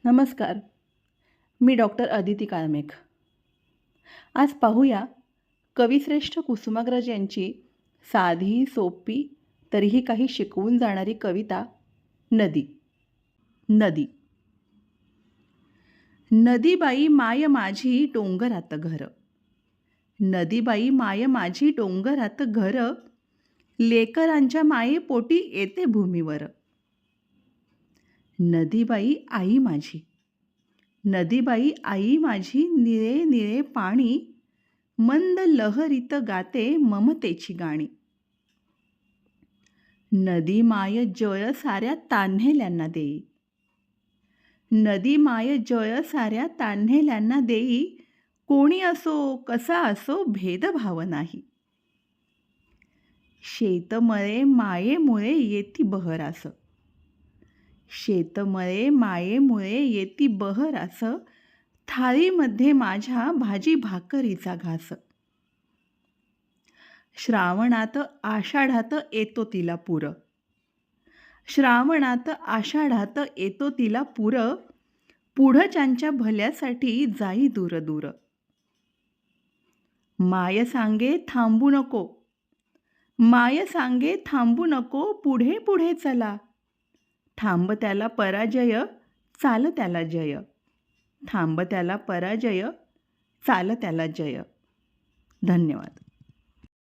नमस्कार. मी डॉक्टर अदिती काळमेघ. आज पाहूया कविश्रेष्ठ कुसुमाग्रज यांची साधी, सोपी, तरीही काही शिकवून जाणारी कविता नदी. नदी. नदीबाई माय माझी डोंगरात घर. नदीबाई माय माझी डोंगरात घर. लेकरांच्या मायेपोटी येते भूमीवर. नदीबाई आई माझी. नदीबाई आई माझी निळे निळे पाणी. मंद लहरीत गाते ममतेची गाणी. नदी माय जय साऱ्या तान्हेल्यांना देई. नदी माय जय साऱ्या तान्हेल्यांना देई. कोणी असो कसा असो भेदभाव नाही. शेतमळे मायेमुळे येती बहरास. शेतमळे मायेमुळे येती बहरास. थाळीमध्ये माझ्या भाजी भाकरीचा घास. श्रावणात आषाढात येतो तिला पूर. श्रावणात आषाढात येतो तिला पूर. पुढच्यांच्या भल्यासाठी जाई दूर दूर. माय सांगे थांबू नको. माय सांगे थांबू नको. पुढे पुढे चला. थांब त्याला पराजय, चाल त्याला जय. थांब त्याला पराजय, चाल त्याला जय. धन्यवाद.